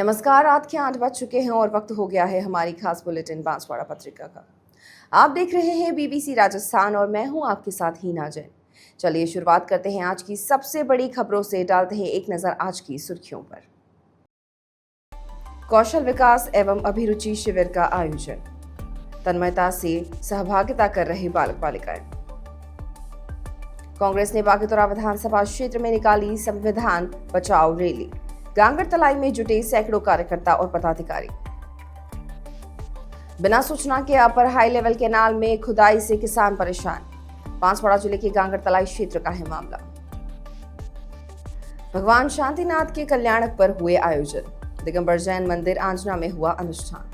नमस्कार। रात के 8 बज चुके हैं और वक्त हो गया है हमारी खास बुलेटिन बांसवाड़ा पत्रिका का। आप देख रहे हैं बीबीसी राजस्थान और मैं हूं आपके साथ हीना जैन। चलिए शुरुआत करते हैं आज की सबसे बड़ी खबरों से। डालते हैं एक नजर आज की सुर्खियों पर। कौशल विकास एवं अभिरुचि शिविर का आयोजन, तन्मयता से सहभागिता कर रहे बालक बालिकाएं। कांग्रेस ने बागीतोरा विधानसभा क्षेत्र में निकाली संविधान बचाओ रैली, गांगड़ तलाई में जुटे सैकड़ों कार्यकर्ता और पदाधिकारी। बिना सूचना के अपर हाई लेवल कैनाल में खुदाई से किसान परेशान, बांसवाड़ा जिले के गांगड़ तलाई क्षेत्र का है मामला। भगवान शांतिनाथ के कल्याणक पर हुए आयोजन, दिगंबर जैन मंदिर आंजना में हुआ अनुष्ठान।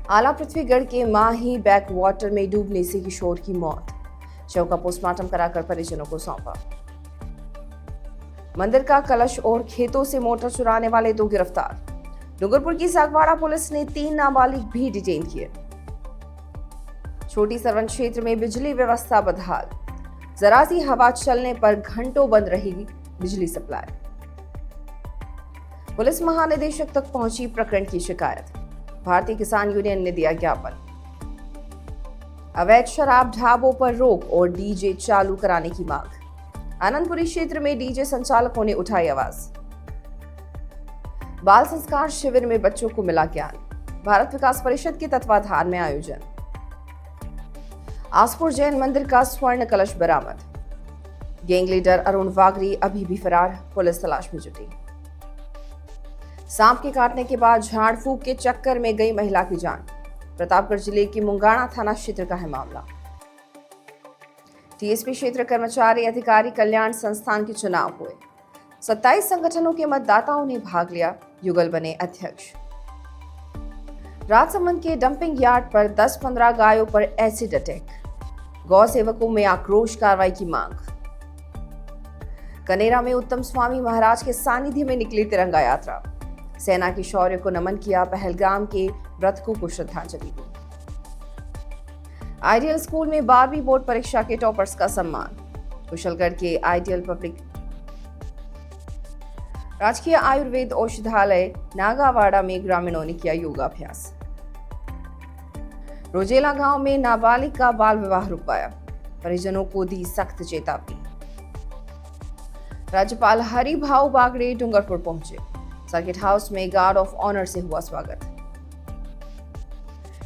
आला पृथ्वीगढ़ के माही बैक वाटर में डूबने से किशोर की मौत, शव का पोस्टमार्टम कराकर परिजनों को सौंपा। मंदिर का कलश और खेतों से मोटर चुराने वाले 2 गिरफ्तार, डूंगरपुर की सागवाड़ा पुलिस ने 3 नाबालिग भी डिटेन किए। छोटी सरवन क्षेत्र में बिजली व्यवस्था बदहाल, जरा सी हवा चलने पर घंटों बंद रही बिजली सप्लाई। पुलिस महानिदेशक तक पहुंची प्रकरण की शिकायत, भारतीय किसान यूनियन ने दिया ज्ञापन। अवैध शराब ढाबों पर रोक और डीजे चालू कराने की मांग, आनंदपुरी क्षेत्र में डीजे संचालकों ने उठाई आवाज। बाल संस्कार शिविर में बच्चों को मिला ज्ञान, भारत विकास परिषद के तत्वाधान में आयोजन। आसपुर जैन मंदिर का स्वर्ण कलश बरामद, गैंग लीडर अरुण वागरी अभी भी फरार, पुलिस तलाश में जुटी। सांप के काटने के बाद झाड़ फूंक के चक्कर में गई महिला की जान, प्रतापगढ़ जिले के मुंगाणा थाना क्षेत्र का है मामला। टीएसपी क्षेत्र कर्मचारी अधिकारी कल्याण संस्थान के चुनाव हुए, 27 संगठनों के मतदाताओं ने भाग लिया, युगल बने अध्यक्ष। राजसमंद के डंपिंग यार्ड पर 10-15 गायों पर एसिड अटैक, गौ सेवकों में आक्रोश, कार्रवाई की मांग। कनेरा में उत्तम स्वामी महाराज के सानिध्य में निकली तिरंगा यात्रा, सेना के शौर्य को नमन किया, पहलगाम के मृतकों को श्रद्धांजलि दी। आइडियल स्कूल में 12वीं बोर्ड परीक्षा के टॉपर्स का सम्मान, कुशलगढ़ के आइडियल पब्लिक राजकीय आयुर्वेद औषधालय नागावाड़ा में ग्रामीणों ने किया योगाभ्यास। रोजेला गांव में नाबालिग का बाल विवाह रुकवाया, परिजनों को दी सख्त चेतावनी। राज्यपाल हरिभाऊ बागड़े डूंगरपुर पहुंचे, सर्किट हाउस में गार्ड ऑफ ऑनर से हुआ स्वागत।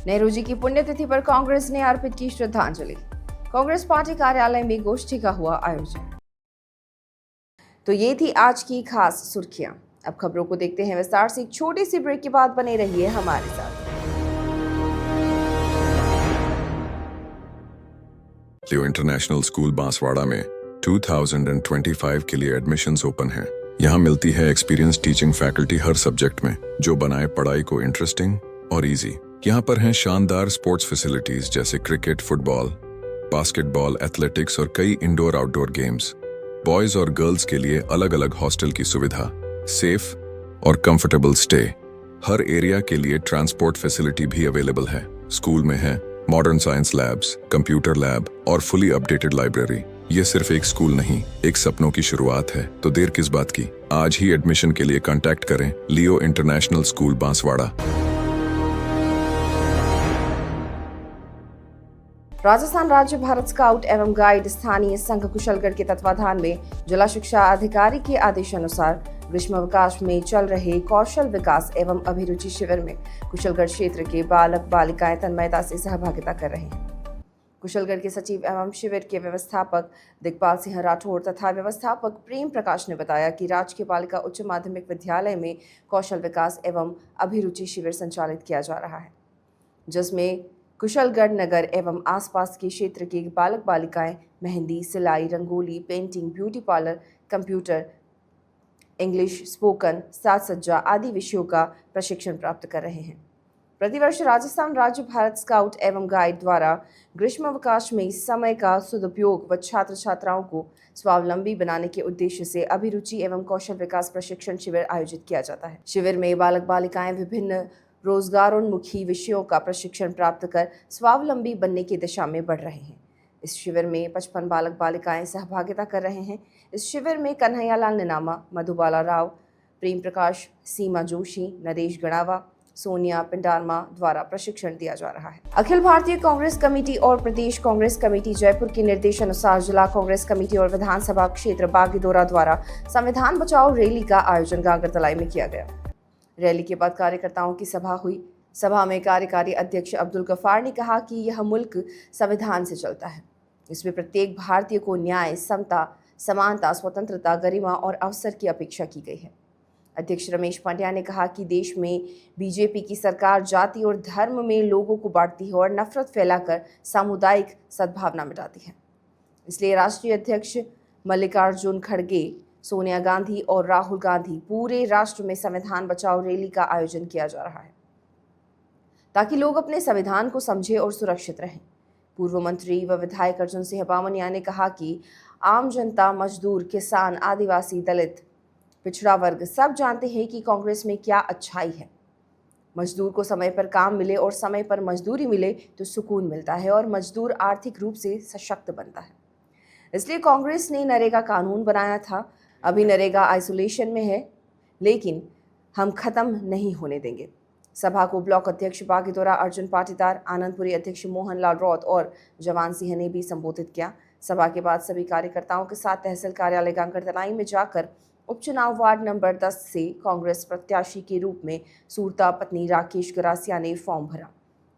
नेहरू जी की पुण्यतिथि पर कांग्रेस ने अर्पित की श्रद्धांजलि, कांग्रेस पार्टी कार्यालय में गोष्ठी का हुआ आयोजन। तो ये थी आज की खास सुर्खियां। अब खबरों को देखते हैं विस्तार से। एक छोटी सी ब्रेक के बाद बने रहिए हमारे साथ। लियो इंटरनेशनल स्कूल बांसवाड़ा में 2025 के लिए एडमिशन्स ओपन हैं। यहाँ मिलती है एक्सपीरियंस टीचिंग फैकल्टी हर सब्जेक्ट में, जो बनाए पढ़ाई को इंटरेस्टिंग और इजी। यहाँ पर हैं शानदार स्पोर्ट्स फैसिलिटीज जैसे क्रिकेट, फुटबॉल, बास्केटबॉल, एथलेटिक्स और कई इंडोर आउटडोर गेम्स। बॉयज और गर्ल्स के लिए अलग अलग हॉस्टल की सुविधा, सेफ और कंफर्टेबल स्टे। हर एरिया के लिए ट्रांसपोर्ट फैसिलिटी भी अवेलेबल है। स्कूल में है modern science labs, computer lab और फुली अपडेटेड लाइब्रेरी। ये सिर्फ एक स्कूल नहीं, एक सपनों की शुरुआत है। तो देर किस बात की, आज ही एडमिशन के लिए कांटेक्ट करें लियो इंटरनेशनल स्कूल बांसवाड़ा। राजस्थान राज्य भारत स्काउट एवं गाइड स्थानीय संघ कुशलगढ़ के तत्वाधान में जिला शिक्षा अधिकारी के आदेशानुसार ग्रीष्मावकाश में चल रहे कौशल विकास एवं अभिरुचि शिविर में कुशलगढ़ क्षेत्र के बालक बालिकाएं तन्मयता से सहभागिता कर रहे हैं। कुशलगढ़ के सचिव एवं शिविर के व्यवस्थापक दिग्पाल सिंह राठौड़ तथा व्यवस्थापक प्रेम प्रकाश ने बताया कि राजकीय बालिका उच्च माध्यमिक विद्यालय में कौशल विकास एवं अभिरुचि शिविर संचालित किया जा रहा है, जिसमें कुशलगढ़ नगर एवं आसपास के क्षेत्र के बालक बालिकाएं मेहंदी, सिलाई, rangoli, painting, beauty parlour, computer, English, spoken, साज सज्जा आदि विषयों का प्रशिक्षण प्राप्त कर रहे हैं। प्रतिवर्ष राजस्थान राज्य भारत स्काउट एवं गाइड द्वारा ग्रीष्मावकाश में समय का सदुपयोग व छात्र छात्राओं को स्वावलंबी बनाने के उद्देश्य से अभिरुचि एवं कौशल विकास प्रशिक्षण शिविर आयोजित किया जाता है। शिविर में बालक बालिकाएं विभिन्न रोजगारोन्मुखी विषयों का प्रशिक्षण प्राप्त कर स्वावलंबी बनने की दिशा में बढ़ रहे हैं। इस शिविर में 55 बालक बालिकाएं सहभागिता कर रहे हैं। इस शिविर में कन्हैयालाल निनामा, मधुबाला राव, प्रेम प्रकाश, सीमा जोशी, नरेश गणावा, सोनिया पिंडारमा द्वारा प्रशिक्षण दिया जा रहा है। अखिल भारतीय कांग्रेस कमेटी और प्रदेश कांग्रेस कमेटी जयपुर के निर्देशानुसार जिला कांग्रेस कमेटी और विधानसभा क्षेत्र बागीदोरा द्वारा संविधान बचाओ रैली का आयोजन गागरतलाई में किया गया। रैली के बाद कार्यकर्ताओं की सभा हुई। सभा में कार्यकारी अध्यक्ष अब्दुल गफार ने कहा कि यह मुल्क संविधान से चलता है। इसमें प्रत्येक भारतीय को न्याय, समता, समानता, स्वतंत्रता, गरिमा और अवसर की अपेक्षा की गई है। अध्यक्ष रमेश पांड्या ने कहा कि देश में बीजेपी की सरकार जाति और धर्म में लोगों को बांटती है और नफरत फैलाकर सामुदायिक सद्भावना मिटाती है। इसलिए राष्ट्रीय अध्यक्ष मल्लिकार्जुन खड़गे, सोनिया गांधी और राहुल गांधी पूरे राष्ट्र में संविधान बचाओ रैली का आयोजन किया जा रहा है ताकि लोग अपने संविधान को समझें और सुरक्षित रहें। पूर्व मंत्री व विधायक अर्जुन सिंह बामनिया ने कहा कि आम जनता, मजदूर, किसान, आदिवासी, दलित, पिछड़ा वर्ग सब जानते हैं कि कांग्रेस में क्या अच्छाई है। मजदूर को समय पर काम मिले और समय पर मजदूरी मिले तो सुकून मिलता है और मजदूर आर्थिक रूप से सशक्त बनता है। इसलिए कांग्रेस ने नरेगा कानून बनाया था। अभी नरेगा आइसोलेशन में है, लेकिन हम खत्म नहीं होने देंगे। सभा को ब्लॉक अध्यक्ष बागीदोरा अर्जुन पाटीदार, आनंदपुरी अध्यक्ष मोहनलाल रौत और जवान सिंह ने भी संबोधित किया। सभा के बाद सभी कार्यकर्ताओं के साथ तहसील कार्यालय गागरतलाई में जाकर उपचुनाव वार्ड नंबर 10 से कांग्रेस प्रत्याशी के रूप में सूरता पत्नी राकेश गरासिया ने फॉर्म भरा।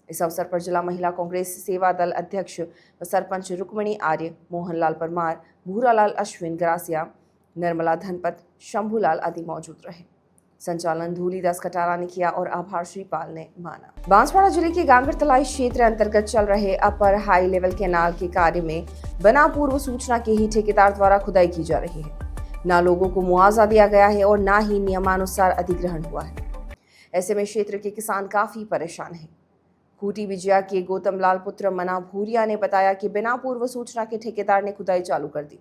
इस अवसर पर जिला महिला कांग्रेस सेवा दल अध्यक्ष व सरपंच रुक्मणी आर्य, मोहनलाल परमार, भूरालाल अश्विन गरासिया, निर्मला धनपत, शंभूलाल आदि मौजूद रहे। संचालन धूलीदास कटारा ने किया और आभार श्रीपाल ने माना। बांसवाड़ा जिले के गागरतलाई क्षेत्र अंतर्गत चल रहे अपर हाई लेवल कैनाल के कार्य में बिना पूर्व सूचना के ही ठेकेदार द्वारा खुदाई की जा रही है। ना लोगों को मुआवजा दिया गया है और ना ही नियमानुसार अधिग्रहण हुआ है। ऐसे में क्षेत्र के किसान काफी परेशान हैं। खूटी विजया के गौतम लाल पुत्र मना भूरिया ने बताया कि बिना पूर्व सूचना के ठेकेदार ने खुदाई चालू कर दी,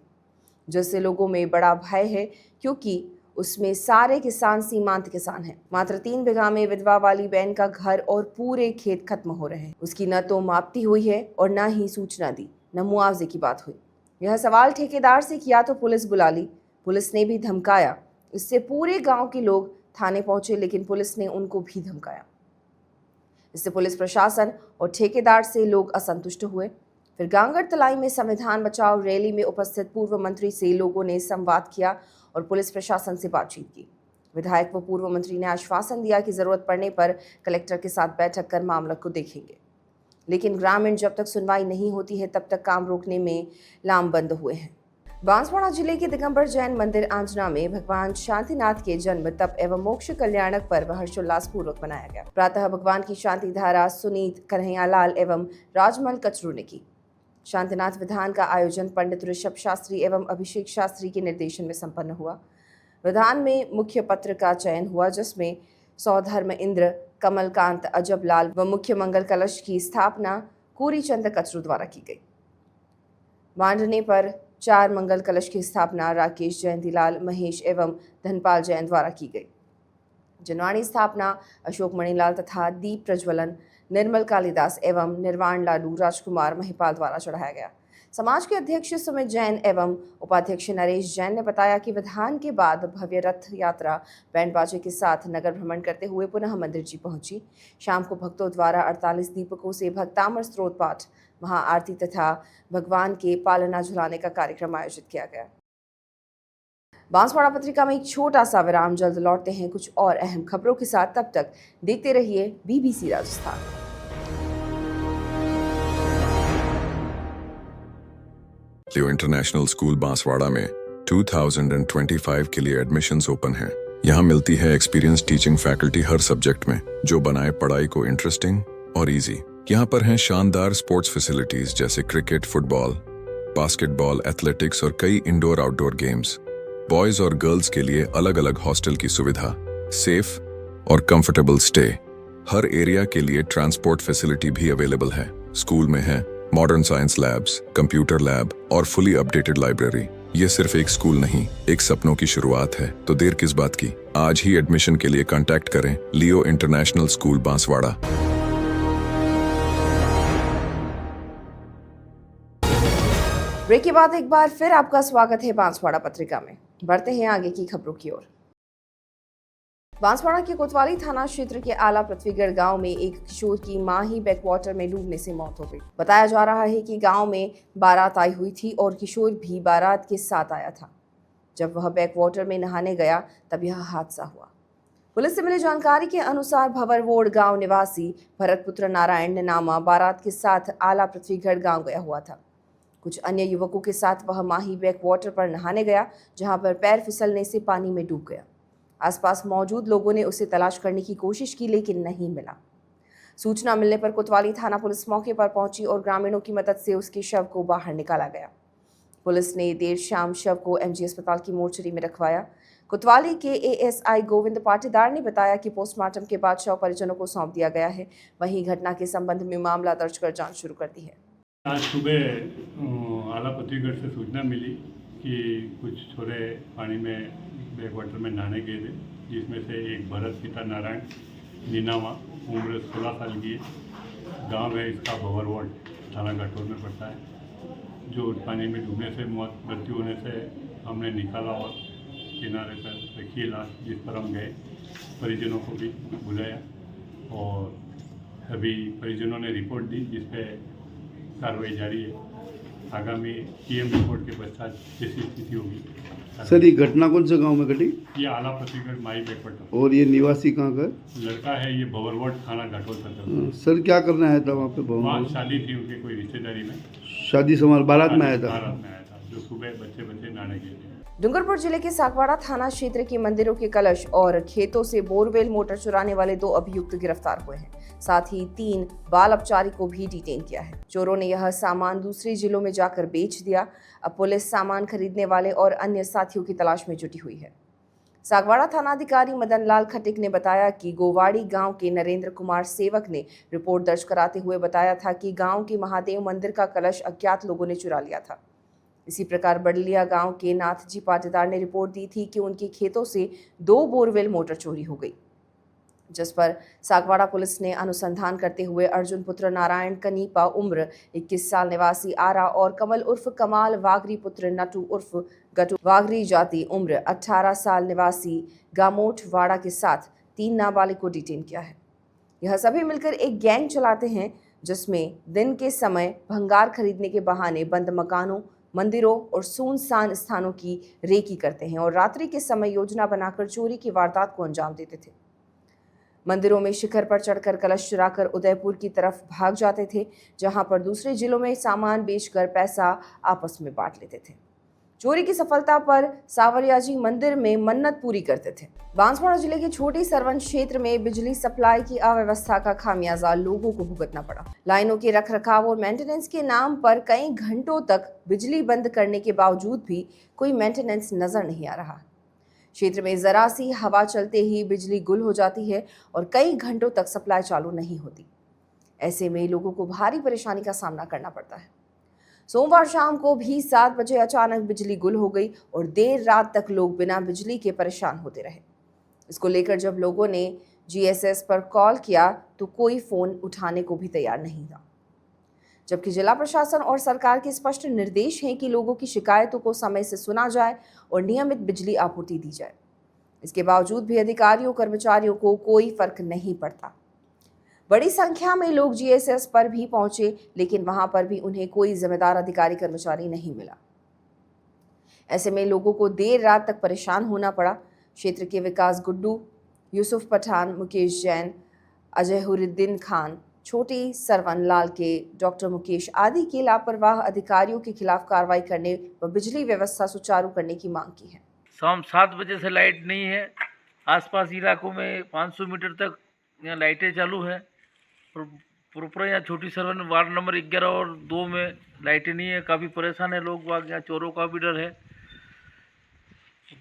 जिससे लोगों में बड़ा भय है क्योंकि उसमें सारे किसान सीमांत किसान हैं। मात्र 3 बीघा में विधवा वाली बहन का घर और पूरे खेत खत्म हो रहे हैं। उसकी न तो मापती हुई है और न ही सूचना दी, न मुआवजे की बात हुई। यह सवाल ठेकेदार से किया तो पुलिस बुला ली। पुलिस ने भी धमकाया। इससे पूरे गांव के लोग थाने पहुंचे, लेकिन पुलिस ने उनको भी धमकाया। इससे पुलिस प्रशासन और ठेकेदार से लोग असंतुष्ट हुए। फिर गागरतलाई में संविधान बचाओ रैली में उपस्थित पूर्व मंत्री से लोगों ने संवाद किया और पुलिस प्रशासन से बातचीत की। विधायक व पूर्व मंत्री ने आश्वासन दिया कि जरूरत पड़ने पर कलेक्टर के साथ बैठक कर मामले को देखेंगे, लेकिन ग्रामीण जब तक सुनवाई नहीं होती है तब तक काम रोकने में लामबंद हुए हैं। बांसवाड़ा जिले के दिगंबर जैन मंदिर आंजना में भगवान शांतिनाथ के जन्म, तप एवं मोक्ष कल्याणक पर्व हर्षोल्लास पूर्वक मनाया गया। प्रातः भगवान की शांति धारा सुनीत कन्हैयालाल एवं राजमल कचरू ने की। शांतिनाथ विधान का आयोजन पंडित ऋषभ शास्त्री एवं अभिषेक शास्त्री के निर्देशन में संपन्न हुआ। विधान में मुख्य पत्र का चयन हुआ, जिसमें सौधर्म इंद्र, कमलकांत अजबलाल व मुख्य मंगल कलश की स्थापना कूरीचंद कचरू द्वारा की गई। बांधने पर 4 मंगल कलश की स्थापना राकेश जयंतीलाल, महेश एवं धनपाल जैन द्वारा की गई। जनवाणी स्थापना अशोक मणिलाल तथा दीप प्रज्वलन निर्मल कालिदास एवं निर्वाण लाडू राजकुमार महिपाल द्वारा चढ़ाया गया। समाज के अध्यक्ष सुमित जैन एवं उपाध्यक्ष नरेश जैन ने बताया कि विधान के बाद भव्य रथ यात्रा बैंड बाजे के साथ नगर भ्रमण करते हुए पुनः मंदिर जी पहुंची। शाम को भक्तों द्वारा 48 दीपकों से भक्तामर स्त्रोत पाठ, महाआरती तथा भगवान के पालना झुलाने का कार्यक्रम आयोजित किया गया। बांसवाड़ा पत्रिका में एक छोटा सा विराम, जल्द लौटते हैं कुछ और अहम खबरों के साथ। तब तक देखते रहिए BBC राजस्थान। लियो इंटरनेशनल स्कूल बांसवाड़ा में 2025 के लिए एडमिशन्स ओपन हैं। यहाँ मिलती है एक्सपीरियंस टीचिंग फैकल्टी हर सब्जेक्ट में, जो बनाए पढ़ाई को इंटरेस्टिंग और इजी। यहाँ पर हैं शानदार स्पोर्ट्स फैसिलिटीज जैसे क्रिकेट, फुटबॉल, बास्केटबॉल, एथलेटिक्स और कई इंडोर आउटडोर गेम्स। बॉयज और गर्ल्स के लिए अलग अलग हॉस्टल की सुविधा, सेफ और कंफर्टेबल स्टे। हर एरिया के लिए ट्रांसपोर्ट फैसिलिटी भी अवेलेबल है। स्कूल में है modern science labs, computer lab और फुली अपडेटेड लाइब्रेरी। ये सिर्फ एक स्कूल नहीं, एक सपनों की शुरुआत है। तो देर किस बात की, आज ही एडमिशन के लिए कांटेक्ट करें लियो इंटरनेशनल स्कूल बांसवाड़ा। ब्रेक के बाद एक बार फिर आपका स्वागत है बांसवाड़ा पत्रिका में। बढ़ते हैं आगे की खबरों की ओर। बांसवाड़ा के कोतवाली थाना क्षेत्र के आला पृथ्वीगढ़ गांव में एक किशोर की माही बैकवाटर में डूबने से मौत हो गई। बताया जा रहा है कि गांव में बारात आई हुई थी और किशोर भी बारात के साथ आया था। जब वह बैकवाटर में नहाने गया तब यह हादसा हुआ। पुलिस से मिली जानकारी के अनुसार भंवरवोड़ गांव निवासी भरतपुत्र नारायण नामा बारात के साथ आला पृथ्वीगढ़ गांव गया हुआ था। कुछ अन्य युवकों के साथ वह माही बैकवाटर पर नहाने गया, जहां पर पैर फिसलने से पानी में डूब गया। आसपास मौजूद लोगों ने उसे तलाश करने की कोशिश की लेकिन नहीं मिला। सूचना मिलने पर कोतवाली थाना पुलिस मौके पर पहुंची और ग्रामीणों की मदद से उसके शव को बाहर निकाला गया। पुलिस ने देर शाम शव को एमजी अस्पताल की मोर्चरी में रखवाया। कोतवाली के एएसआई गोविंद पाटीदार ने बताया कि पोस्टमार्टम के बाद शव परिजनों को सौंप दिया गया है। वहीं घटना के संबंध में मामला दर्ज कर जांच शुरू कर दी है। आज सुबह आला पृथ्वीगढ़ से सूचना मिली कि कुछ छोरे पानी में बैकवाटर में नहाने गए थे, जिसमें से एक भरत पिता नारायण नीनामा उम्र 16 साल की है। गांव है इसका भंवरवोड़ थाना गठोर में पड़ता है। जो पानी में डूबने से मृत्यु होने से हमने निकाला और किनारे पर रखी लाश, जिस पर हम गए, परिजनों को भी बुलाया और अभी परिजनों ने रिपोर्ट दी, जिस पे कार्रवाई जारी है। आगामी पीएम रिपोर्ट के पश्चात जैसी स्थिति होगी। सर, ये घटना कौन से गांव में घटी? ये आला पृथ्वीगढ़ माई बैकवाटर। और ये निवासी कहाँ का? लड़का है, ये भंवरवोड़ थाना घाटोल का। सर, क्या करने आया था वहाँ पे? वहाँ शादी थी उनके कोई रिश्तेदारी में। शादी समारोह बारात में आया था? बारात में आया था, जो सुबह बच्चे नहाने गए थे। डूंगरपुर जिले के सागवाड़ा थाना क्षेत्र के मंदिरों के कलश और खेतों से बोरवेल मोटर चुराने वाले 2 अभियुक्त गिरफ्तार हुए हैं। साथ ही 3 बाल अपचारी को भी डिटेन किया है। चोरों ने यह सामान दूसरे जिलों में जाकर बेच दिया। अब पुलिस सामान खरीदने वाले और अन्य साथियों की तलाश में जुटी हुई है। सागवाड़ा थानाधिकारी मदन लाल खटिक ने बताया कि गोवाड़ी गांव के नरेंद्र कुमार सेवक ने रिपोर्ट दर्ज कराते हुए बताया था कि गांव के महादेव मंदिर का कलश अज्ञात लोगों ने चुरा लिया था। इसी प्रकार बडलिया गांव के नाथजी पाटीदार ने रिपोर्ट दी थी कि उनके खेतों से 2 बोरवेल मोटर चोरी हो गई, जिस पर सागवाड़ा पुलिस ने अनुसंधान करते हुए अर्जुन पुत्र नारायण कनीपा उम्र 21 साल निवासी आरा और कमल उर्फ कमाल वागरी पुत्र नटू उर्फ गटू वागरी जाति उम्र 18 साल निवासी गामोठ वाड़ा के साथ 3 नाबालिग को डिटेन किया है। यह सभी मिलकर एक गैंग चलाते हैं, जिसमें दिन के समय भंगार खरीदने के बहाने बंद मकानों, मंदिरों और सुनसान स्थानों की रेकी करते हैं और रात्रि के समय योजना बनाकर चोरी की वारदात को अंजाम देते थे। मंदिरों में शिखर पर चढ़कर कलश चुराकर उदयपुर की तरफ भाग जाते थे, जहां पर दूसरे जिलों में सामान बेचकर पैसा आपस में बांट लेते थे। चोरी की सफलता पर सावरियाजी मंदिर में मन्नत पूरी करते थे। बांसवाड़ा जिले के छोटे सरवन क्षेत्र में बिजली सप्लाई की अव्यवस्था का खामियाजा लोगों को भुगतना पड़ा। लाइनों के रखरखाव और मेंटेनेंस के नाम पर कई घंटों तक बिजली बंद करने के बावजूद भी कोई मेंटेनेंस नजर नहीं आ रहा। क्षेत्र में जरा सी हवा चलते ही बिजली गुल हो जाती है और कई घंटों तक सप्लाई चालू नहीं होती। ऐसे में लोगों को भारी परेशानी का सामना करना पड़ता है। सोमवार शाम को भी 7 बजे अचानक बिजली गुल हो गई और देर रात तक लोग बिना बिजली के परेशान होते रहे। इसको लेकर जब लोगों ने जीएसएस पर कॉल किया तो कोई फोन उठाने को भी तैयार नहीं था, जबकि जिला प्रशासन और सरकार के स्पष्ट निर्देश हैं कि लोगों की शिकायतों को समय से सुना जाए और नियमित बिजली आपूर्ति दी जाए। इसके बावजूद भी अधिकारियों कर्मचारियों को कोई फर्क नहीं पड़ता। बड़ी संख्या में लोग जीएसएस पर भी पहुंचे, लेकिन वहां पर भी उन्हें कोई जिम्मेदार अधिकारी कर्मचारी नहीं मिला। ऐसे में लोगों को देर रात तक परेशान होना पड़ा। क्षेत्र के विकास गुड्डू, यूसुफ पठान, मुकेश जैन, अजय हुरुद्दीन खान, छोटी सरवन लाल के, डॉक्टर मुकेश आदि के लापरवाह अधिकारियों के खिलाफ कार्रवाई करने व बिजली व्यवस्था सुचारू करने की मांग की है। शाम 7 बजे से लाइट नहीं है। आसपास इलाकों में 500 मीटर तक यहाँ लाइटें चालू है। प्रॉपर यहाँ छोटी सरवन वार्ड नंबर 11 और 2 में लाइटें नहीं है। काफ़ी परेशान है लोग बाग। यहाँ चोरों का भी डर है।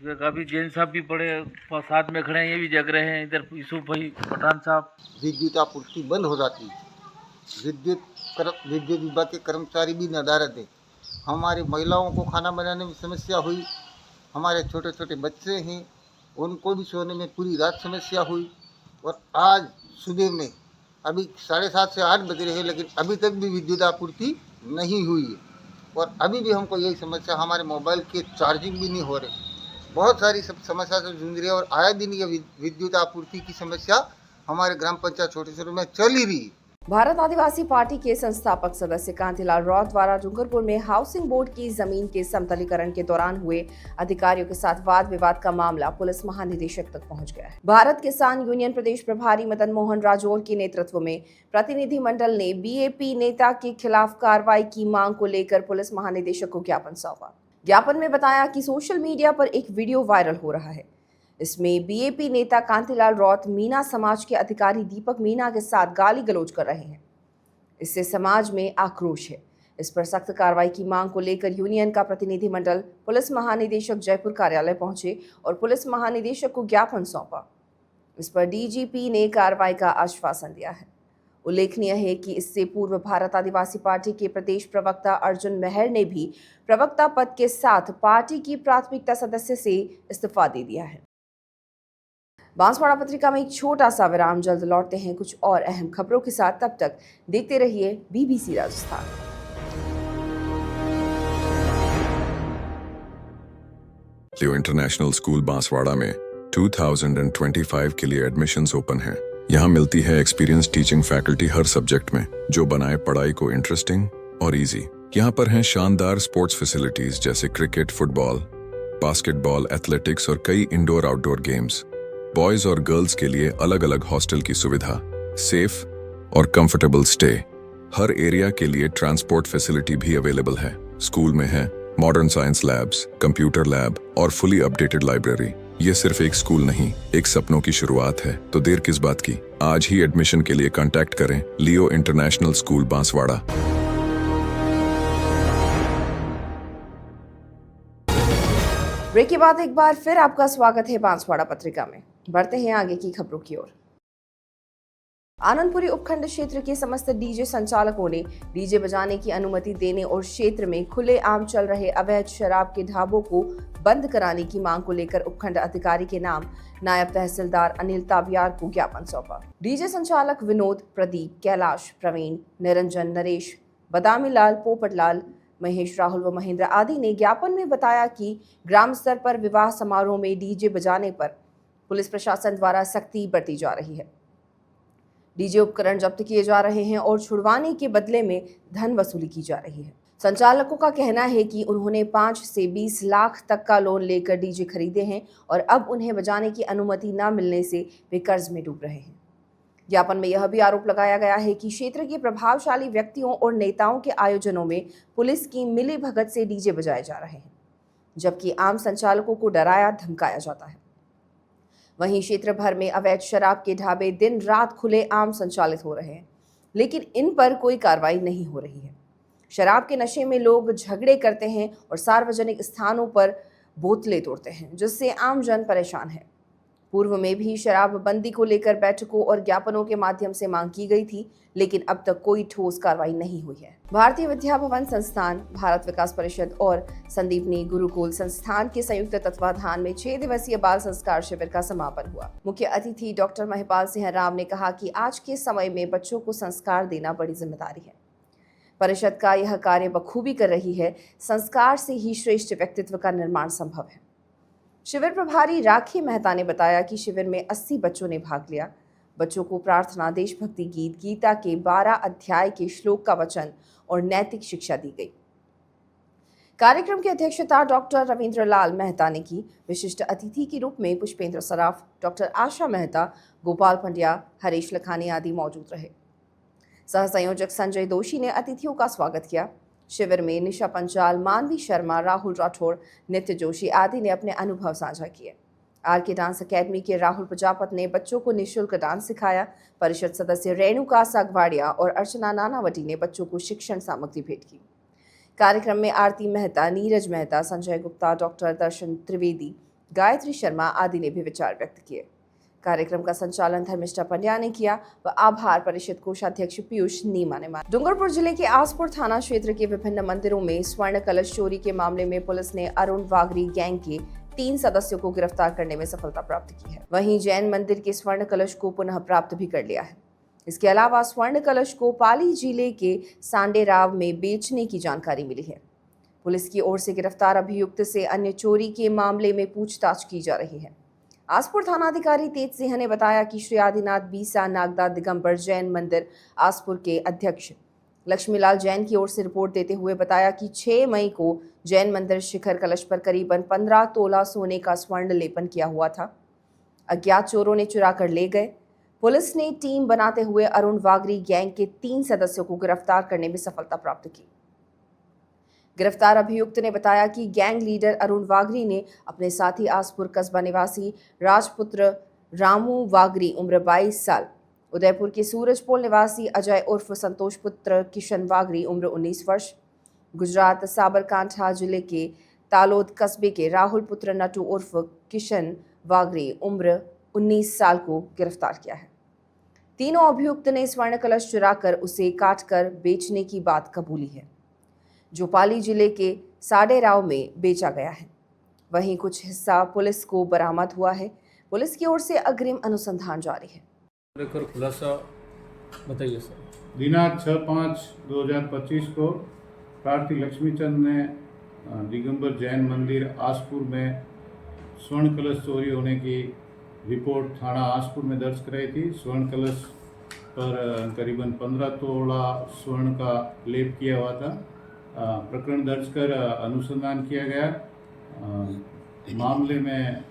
काफ़ी जैन साहब भी बड़े साथ में खड़े हैं, ये भी जग रहे हैं। इधर यूसुफ भाई पठान साहब। विद्युत आपूर्ति बंद हो जाती है। विद्युत विभाग के कर्मचारी भी नदारद है। हमारी महिलाओं को खाना बनाने में समस्या हुई। हमारे छोटे छोटे बच्चे हैं, उनको भी सोने में पूरी रात समस्या हुई। और आज सुबह में अभी 7:30 से 8 बज रहे हैं, लेकिन अभी तक भी विद्युत आपूर्ति नहीं हुई है। और अभी भी हमको यही समस्या, हमारे मोबाइल के चार्जिंग भी नहीं हो रहे। बहुत सारी सब समस्या से जूझ रही है और आए दिन ये विद्युत आपूर्ति की समस्या हमारे ग्राम पंचायत छोटे शहरों में चल ही रही है। भारत आदिवासी पार्टी के संस्थापक सदस्य कांतिलाल रॉय द्वारा डूंगरपुर में हाउसिंग बोर्ड की जमीन के समतलीकरण के दौरान हुए अधिकारियों के साथ वाद विवाद का मामला पुलिस महानिदेशक तक पहुंच गया है। भारत किसान यूनियन प्रदेश प्रभारी मदन मोहन राजौर के नेतृत्व में प्रतिनिधिमंडल ने बीएपी नेता के खिलाफ कार्रवाई की मांग को लेकर पुलिस महानिदेशक को ज्ञापन सौंपा। ज्ञापन में बताया कि सोशल मीडिया पर एक वीडियो वायरल हो रहा है। इसमें बीएपी नेता कांतिलाल रॉय मीना समाज के अधिकारी दीपक मीना के साथ गाली गलौज कर रहे हैं। इससे समाज में आक्रोश है। इस पर सख्त कार्रवाई की मांग को लेकर यूनियन का प्रतिनिधिमंडल पुलिस महानिदेशक जयपुर कार्यालय पहुंचे और पुलिस महानिदेशक को ज्ञापन सौंपा। इस पर डीजीपी ने कार्रवाई का आश्वासन दिया है। उल्लेखनीय है कि इससे पूर्व भारत आदिवासी पार्टी के प्रदेश प्रवक्ता अर्जुन मेहर ने भी प्रवक्ता पद के साथ पार्टी की प्राथमिकता सदस्य से इस्तीफा दे दिया है। बांसवाड़ा पत्रिका में एक छोटा सा विराम, जल्द लौटते हैं कुछ और अहम खबरों के साथ। तब तक देखते रहिए बीबीसी राजस्थान। लियो इंटरनेशनल स्कूल बांसवाड़ा में 2025 के लिए एडमिशन्स ओपन हैं। यहाँ मिलती है एक्सपीरियंस टीचिंग फैकल्टी हर सब्जेक्ट में, जो बनाए पढ़ाई को इंटरेस्टिंग और इजी। यहाँ पर हैं शानदार स्पोर्ट्स फैसिलिटीज जैसे क्रिकेट, फुटबॉल, बास्केटबॉल, एथलेटिक्स और कई इंडोर आउटडोर गेम्स। बॉयज और गर्ल्स के लिए अलग अलग हॉस्टल की सुविधा, सेफ और कंफर्टेबल स्टे। हर एरिया के लिए ट्रांसपोर्ट फैसिलिटी भी अवेलेबल है। स्कूल में है modern science labs, computer lab और फुली अपडेटेड लाइब्रेरी। ये सिर्फ एक स्कूल नहीं, एक सपनों की शुरुआत है। तो देर किस बात की, आज ही एडमिशन के लिए कांटेक्ट करें लियो इंटरनेशनल स्कूल बांसवाड़ा। ब्रेक के बाद एक बार फिर आपका स्वागत है बांसवाड़ा पत्रिका में। बढ़ते हैं आगे की खबरों की ओर। आनंदपुरी उपखंड क्षेत्र के समस्त डीजे संचालकों ने डीजे बजाने की अनुमति देने और क्षेत्र में खुले आम चल रहे अवैध शराब के ढाबों को बंद कराने की मांग को लेकर उपखंड अधिकारी के नाम नायब तहसीलदार अनिल ताबियार को ज्ञापन सौंपा। डीजे संचालक विनोद, प्रदीप, कैलाश, प्रवीण, निरंजन, नरेश, बदामी लाल, पोपटलाल, महेश, राहुल व महेंद्र आदि ने ज्ञापन में बताया कि ग्राम स्तर पर विवाह समारोह में डीजे बजाने पर पुलिस प्रशासन द्वारा सख्ती बरती जा रही है। डीजे उपकरण जब्त किए जा रहे हैं और छुड़वाने के बदले में धन वसूली की जा रही है। संचालकों का कहना है कि उन्होंने 5 से 20 लाख तक का लोन लेकर डीजे खरीदे हैं और अब उन्हें बजाने की अनुमति न मिलने से वे कर्ज में डूब रहे हैं। ज्ञापन में यह भी आरोप लगाया गया है कि क्षेत्र के प्रभावशाली व्यक्तियों और नेताओं के आयोजनों में पुलिस की मिलीभगत से डीजे बजाए जा रहे हैं, जबकि आम संचालकों को डराया धमकाया जाता है। वहीं क्षेत्र भर में अवैध शराब के ढाबे दिन रात खुले आम संचालित हो रहे हैं, लेकिन इन पर कोई कार्रवाई नहीं हो रही है। शराब के नशे में लोग झगड़े करते हैं और सार्वजनिक स्थानों पर बोतलें तोड़ते हैं, जिससे आम जन परेशान है। पूर्व में भी शराबबंदी को लेकर बैठकों और ज्ञापनों के माध्यम से मांग की गई थी, लेकिन अब तक कोई ठोस कार्रवाई नहीं हुई है। भारतीय विद्या भवन संस्थान, भारत विकास परिषद और संदीपनी गुरुकुल संस्थान के संयुक्त तत्वाधान में 6 दिवसीय बाल संस्कार शिविर का समापन हुआ। मुख्य अतिथि डॉक्टर महिपाल सिंह राव ने कहा कि आज के समय में बच्चों को संस्कार देना बड़ी जिम्मेदारी है। परिषद का यह कार्य बखूबी कर रही है। संस्कार से ही श्रेष्ठ व्यक्तित्व का निर्माण संभव है। शिविर प्रभारी राखी मेहता ने बताया कि शिविर में 80 बच्चों ने भाग लिया। बच्चों को प्रार्थना, देशभक्ति गीत, गीता के 12 अध्याय के श्लोक का वचन और नैतिक शिक्षा दी गई। कार्यक्रम की अध्यक्षता डॉक्टर रविंद्र लाल मेहता ने की। विशिष्ट अतिथि के रूप में पुष्पेंद्र सराफ, डॉक्टर आशा मेहता, गोपाल पंड्या, हरीश लखानी आदि मौजूद रहे। सह संयोजक संजय दोषी ने अतिथियों का स्वागत किया। शिविर में निशा पंचाल, मानवी शर्मा, राहुल राठौड़, नित्य जोशी आदि ने अपने अनुभव साझा किए। आरके डांस अकेडमी के राहुल प्रजापत ने बच्चों को निःशुल्क डांस सिखाया। परिषद सदस्य रेणुका सागवाड़िया और अर्चना नानावटी ने बच्चों को शिक्षण सामग्री भेंट की। कार्यक्रम में आरती मेहता, नीरज मेहता, संजय गुप्ता, डॉक्टर दर्शन त्रिवेदी, गायत्री शर्मा आदि ने भी विचार व्यक्त किए। कार्यक्रम का संचालन धर्मिष्ठा पंड्या ने किया व आभार परिषद कोषाध्यक्ष पीयूष नीमा ने माना। डूंगरपुर जिले के आसपुर थाना क्षेत्र के विभिन्न मंदिरों में स्वर्ण कलश चोरी के मामले में पुलिस ने अरुण वागरी गैंग के 3 सदस्यों को गिरफ्तार करने में सफलता प्राप्त की है। वहीं जैन मंदिर के स्वर्ण कलश को पुनः प्राप्त भी कर लिया है। इसके अलावा स्वर्ण कलश को पाली जिले के सांडेराव में बेचने की जानकारी मिली है। पुलिस की ओर से गिरफ्तार अभियुक्त से अन्य चोरी के मामले में पूछताछ की जा रही है। आसपुर थानाधिकारी तेज सिंह ने बताया कि श्री आदिनाथ बीसा नागदा दिगंबर जैन मंदिर आसपुर के अध्यक्ष लक्ष्मीलाल जैन की ओर से रिपोर्ट देते हुए बताया कि 6 मई को जैन मंदिर शिखर कलश पर करीबन 15 तोला सोने का स्वर्ण लेपन किया हुआ था। अज्ञात चोरों ने चुरा कर ले गए। पुलिस ने टीम बनाते हुए अरुण वागरी गैंग के 3 सदस्यों को गिरफ्तार करने में सफलता प्राप्त की। गिरफ्तार अभियुक्त ने बताया कि गैंग लीडर अरुण वागरी ने अपने साथी आसपुर कस्बा निवासी राजपुत्र रामू वागरी उम्र 22 साल, उदयपुर के सूरजपोल निवासी अजय उर्फ संतोष पुत्र किशन वागरी उम्र 19 वर्ष, गुजरात साबरकांठा जिले के तालोद कस्बे के राहुल पुत्र नटू उर्फ किशन वागरी उम्र 19 साल को गिरफ्तार किया है। तीनों अभियुक्त ने स्वर्ण कलश चुराकर उसे काटकर बेचने की बात कबूली है, जो पाली जिले के साडेराव में बेचा गया है। वहीं कुछ हिस्सा पुलिस को बरामद हुआ है। पुलिस की ओर से अग्रिम अनुसंधान जारी है। खुलासा बताइए सर। दिनांक 6/5/2025 को प्रार्थी लक्ष्मीचंद ने दिगंबर जैन मंदिर आसपुर में स्वर्ण कलश चोरी होने की रिपोर्ट थाना आसपुर में दर्ज कराई थी। स्वर्ण कलश पर करीबन 15 तोला स्वर्ण का लेप किया हुआ था। प्रकरण दर्ज कर अनुसंधान किया गया। मामले में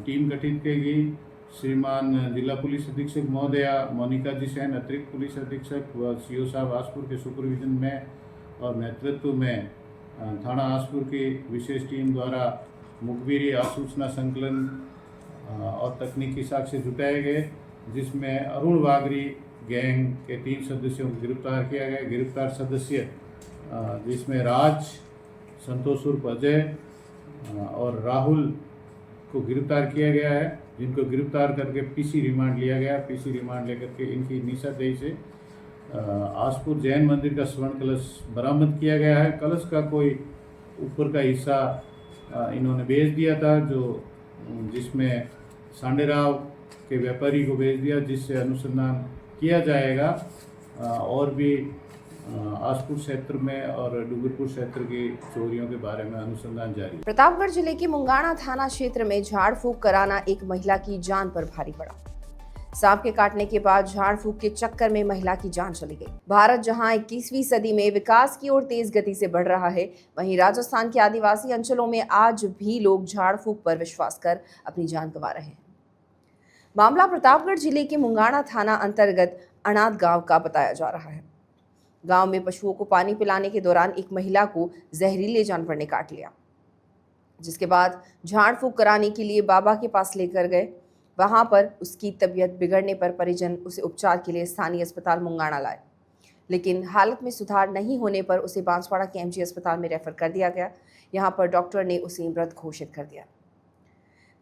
टीम गठित की गई। श्रीमान जिला पुलिस अधीक्षक महोदया मोनिका जी सैन, अतिरिक्त पुलिस अधीक्षक व सीओ साहब आसपुर के सुपरविजन में और नेतृत्व में थाना आसपुर की विशेष टीम द्वारा मुखबिरी आसूचना संकलन और तकनीकी साक्ष्य जुटाए गए, जिसमें अरुण वागरी गैंग के 3 सदस्यों को गिरफ्तार किया गया। गिरफ्तार सदस्य जिसमें राज, संतोष उर्फ अजय और राहुल को गिरफ्तार किया गया है, जिनको गिरफ्तार करके पीसी रिमांड लिया गया। पीसी रिमांड लेकर के इनकी निशानदेही से आसपुर जैन मंदिर का स्वर्ण कलश बरामद किया गया है। कलश का कोई ऊपर का हिस्सा इन्होंने बेच दिया था, जिसमें सांडेराव के व्यापारी को बेच दिया, जिससे अनुसंधान किया जाएगा और भी आसपुर क्षेत्र में और डूंगरपुर क्षेत्र की चोरियों के बारे में अनुसंधान जारी है। प्रतापगढ़ जिले के मुंगाना थाना क्षेत्र में झाड़ फूक कराना एक महिला की जान पर भारी पड़ा। सांप के काटने के बाद झाड़ फूक के चक्कर में महिला की जान चली गई। भारत जहां 21वीं सदी में विकास की ओर तेज गति से बढ़ रहा है, वहीं राजस्थान के आदिवासी अंचलों में आज भी लोग झाड़ फूक पर विश्वास कर अपनी जान गंवा रहे हैं। मामला प्रतापगढ़ जिले के मुंगाना थाना अंतर्गत अनाथ गांव का बताया जा रहा है। गांव में पशुओं को पानी पिलाने के दौरान एक महिला को जहरीले जानवर ने काट लिया, जिसके बाद झाड़ फूक कराने के लिए बाबा के पास लेकर गए। वहां पर उसकी तबीयत बिगड़ने पर परिजन उसे उपचार के लिए स्थानीय अस्पताल मुंगाना लाए, लेकिन हालत में सुधार नहीं होने पर उसे बांसवाड़ा के एमजी अस्पताल में रेफर कर दिया गया। यहां पर डॉक्टर ने उसे मृत घोषित कर दिया।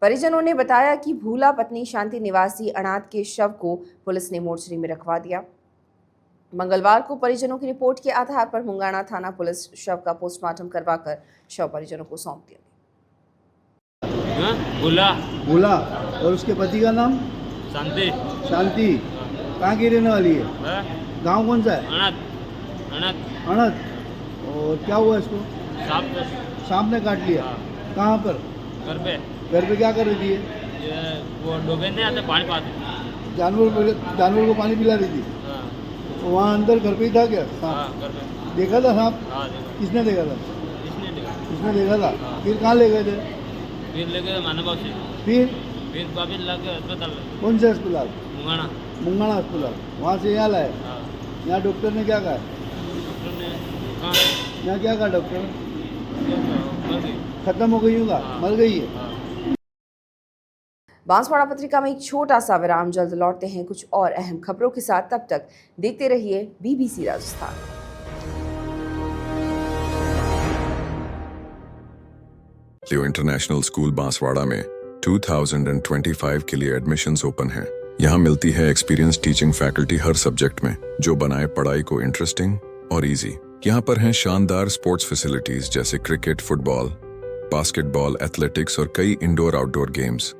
परिजनों ने बताया कि भूला पत्नी शांति निवासी अनाथ के शव को पुलिस ने मोर्चरी में रखवा दिया। मंगलवार को परिजनों की रिपोर्ट के आधार पर मुंगाना थाना पुलिस शव का पोस्टमार्टम करवाकर शव परिजनों को सौंप दिया। भूला और उसके पति का नाम शांति। शांति कहाँ की रहने वाली है? गांव कौन सा है? अनंत। और क्या हुआ इसको? सांप ने काट लिया। कहाँ पर? घर पे क्या कर रही थी? वो डोगे नहीं आते, पानी पाते। जानवर को पानी पिला रही थी। वहाँ अंदर घर पे ही था क्या? देखा था सांप? किसने देखा था? इसने देखा था। फिर कहाँ ले गए थे? फिर ले गए मानव से। फिर वापिस लगे अस्पताल। कौन से अस्पताल? मुंगाना अस्पताल। वहाँ से यहाँ लाए। यहाँ डॉक्टर ने क्या कहा? यहाँ क्या कहा डॉक्टर? खत्म हो गई होगा, मर गई है। बांसवाड़ा पत्रिका में एक छोटा सा विराम, जल्द लौटते हैं कुछ और अहम खबरों के साथ। तब तक देखते रहिए BBC राजस्थान। लियो इंटरनेशनल स्कूल बांसवाड़ा में 2025 के लिए एडमिशन्स ओपन हैं। यहाँ मिलती है एक्सपीरियंस टीचिंग फैकल्टी हर सब्जेक्ट में, जो बनाए पढ़ाई को इंटरेस्टिंग और इजी। यहाँ पर हैं शानदार स्पोर्ट्स फैसिलिटीज जैसे क्रिकेट, फुटबॉल, बास्केटबॉल, एथलेटिक्स और कई इंडोर आउटडोर गेम्स।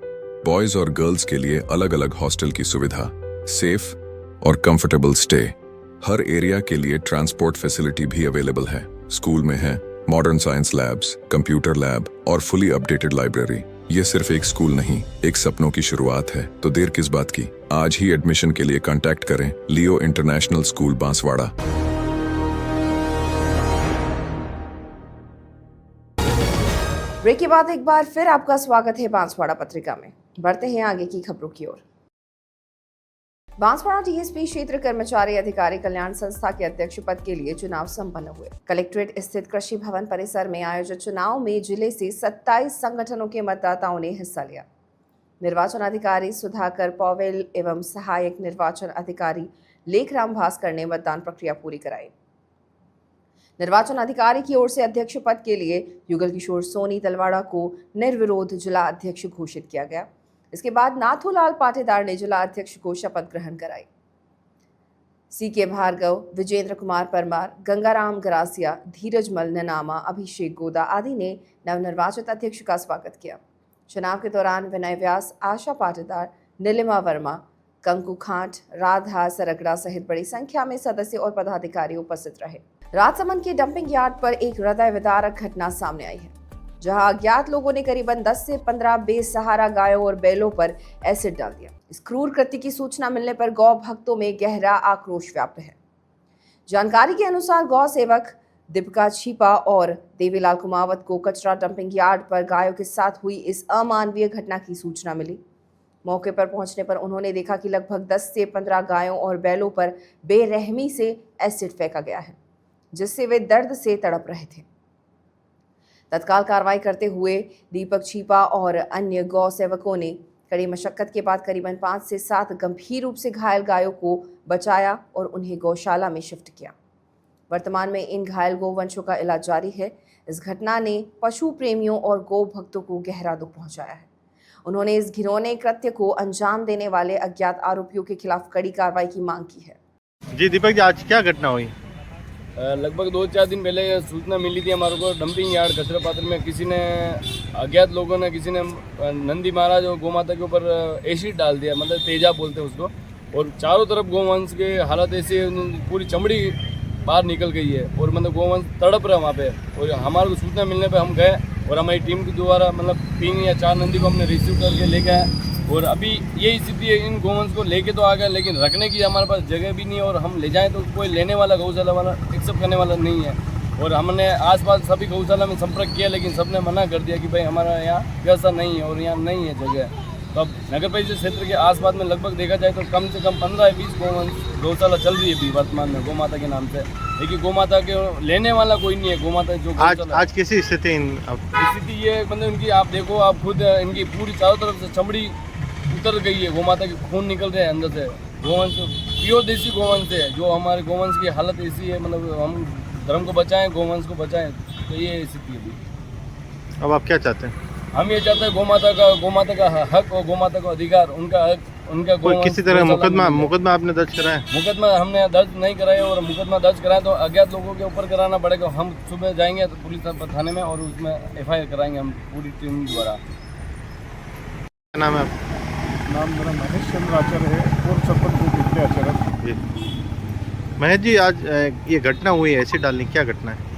बॉयज और गर्ल्स के लिए अलग अलग हॉस्टल की सुविधा, सेफ और कंफर्टेबल स्टे। हर एरिया के लिए ट्रांसपोर्ट फैसिलिटी भी अवेलेबल है। स्कूल में है modern science labs, computer lab और फुली अपडेटेड लाइब्रेरी। ये सिर्फ एक स्कूल नहीं, एक सपनों की शुरुआत है। तो देर किस बात की, आज ही एडमिशन के लिए कांटेक्ट करें लियो इंटरनेशनल स्कूल बांसवाड़ा। ब्रेक के बाद एक बार फिर आपका स्वागत है बांसवाड़ा पत्रिका में। बढ़ते हैं आगे की खबरों की ओर। बांसवाड़ा डीएसपी क्षेत्र कर्मचारी अधिकारी कल्याण संस्था के अध्यक्ष पद के लिए चुनाव संपन्न हुए। कलेक्ट्रेट स्थित कृषि भवन परिसर में आयोजित चुनाव में जिले से 27 संगठनों के मतदाताओं ने हिस्सा लिया। निर्वाचन अधिकारी सुधाकर पौवेल एवं सहायक निर्वाचन अधिकारी लेखराम भास्कर ने मतदान प्रक्रिया पूरी कराई। निर्वाचन अधिकारी की ओर से अध्यक्ष पद के लिए युगल किशोर सोनी तलवाड़ा को निर्विरोध जिला अध्यक्ष घोषित किया गया। इसके बाद नाथूलाल पाटीदार ने जिला अध्यक्ष को शपथ ग्रहण कराई। सीके भार्गव, विजेंद्र कुमार परमार, गंगाराम गरासिया, धीरज मल ननामा, अभिषेक गोदा आदि ने नवनिर्वाचित अध्यक्ष का स्वागत किया। चुनाव के दौरान विनय व्यास, आशा पाटीदार, नीलिमा वर्मा, कंकु खांट, राधा सरगड़ा सहित बड़ी संख्या में सदस्य और पदाधिकारी उपस्थित रहे। राजसमंद के डंपिंग यार्ड पर एक हृदय विदारक घटना सामने आई है, जहां अज्ञात लोगों ने करीबन 10 से 15 बेसहारा गायों और बैलों पर एसिड डाल दिया। इस क्रूर कृत्य की सूचना मिलने पर गौ भक्तों में गहरा आक्रोश व्याप्त है। जानकारी के अनुसार गौ सेवक दीपिका छिपा और देवीलाल कुमावत को कचरा डंपिंग यार्ड पर गायों के साथ हुई इस अमानवीय घटना की सूचना मिली। मौके पर पहुंचने पर उन्होंने देखा कि लगभग 10 से 15 गायों और बैलों पर बेरहमी से एसिड फेंका गया है, जिससे वे दर्द से तड़प रहे थे। तत्काल कार्रवाई करते हुए दीपक छिपा और अन्य गौ सेवकों ने कड़ी मशक्कत के बाद करीबन 5 से 7 गंभीर रूप से घायल गायों को बचाया और उन्हें गौशाला में शिफ्ट किया। वर्तमान में इन घायल गोवंशों का इलाज जारी है। इस घटना ने पशु प्रेमियों और गौ भक्तों को गहरा दुख पहुंचाया है। उन्होंने इस घिनौने कृत्य को अंजाम देने वाले अज्ञात आरोपियों के खिलाफ कड़ी कार्रवाई की मांग की है। जी दीपक जी, आज क्या घटना हुई? लगभग 2-4 दिन पहले सूचना मिली थी हमारे को, डंपिंग यार्ड कचरा पात्र में किसी ने, अज्ञात लोगों ने, किसी ने नंदी महाराज और गौमाता के ऊपर एसिड डाल दिया, मतलब तेजाब बोलते हैं उसको, और चारों तरफ गौवंश के हालत ऐसी, पूरी चमड़ी बाहर निकल गई है और मतलब गौवंश तड़प रहा वहाँ पे। और हमारे को सूचना मिलने पे हम गए और हमारी टीम के द्वारा मतलब 3 या 4 नंदी को हमने रिसीव करके लेके आए। और अभी यही स्थिति है, इन गोवंश को लेके तो आ गए, लेकिन रखने की हमारे पास जगह भी नहीं है और हम ले जाएं तो कोई लेने वाला, गौशाला वाला एक्सेप्ट करने वाला नहीं है। और हमने आसपास सभी गौशाला में संपर्क किया, लेकिन सबने मना कर दिया कि भाई हमारा यहाँ व्यवस्था नहीं है और यहाँ नहीं है जगह। तो अब नगर परिषद क्षेत्र के आसपास में लगभग देखा जाए तो कम से कम 15 या 20 गौशाला चल रही है अभी वर्तमान में गौमाता के नाम से, लेकिन गौमाता के लेने वाला कोई नहीं है। गौमाता जो आज कैसी स्थिति? स्थिति ये मतलब इनकी आप देखो, आप खुद इनकी पूरी चारों तरफ से चमड़ी उतर गई है, गौमाता के खून निकल रहे हैं अंदर से। गोवंश प्योर देसी गोवंश है, जो हमारे गोवंश की हालत ऐसी है, मतलब हम धर्म को बचाएं, गोवंश को बचाएं, तो ये स्थिति है अभी। अब आप क्या चाहते हैं? हम ये चाहते हैं गौमाता का हक और गौमाता का अधिकार, उनका हक, उनका किसी तरह मुकदमा आपने दर्ज कराया? मुकदमा हमने दर्ज नहीं कराया, और मुकदमा दर्ज कराए तो अज्ञात लोगों के ऊपर कराना पड़ेगा। हम सुबह जाएंगे तो पुलिस थाने में और उसमें FIR कराएंगे हम पूरी टीम द्वारा। क्या नाम है आपका? नाम मेरा महेश चंद्र आचार्य है और सरपंच विद्या आचार्य। महेश जी, आज ये घटना हुई है एसिड डालने, क्या घटना है?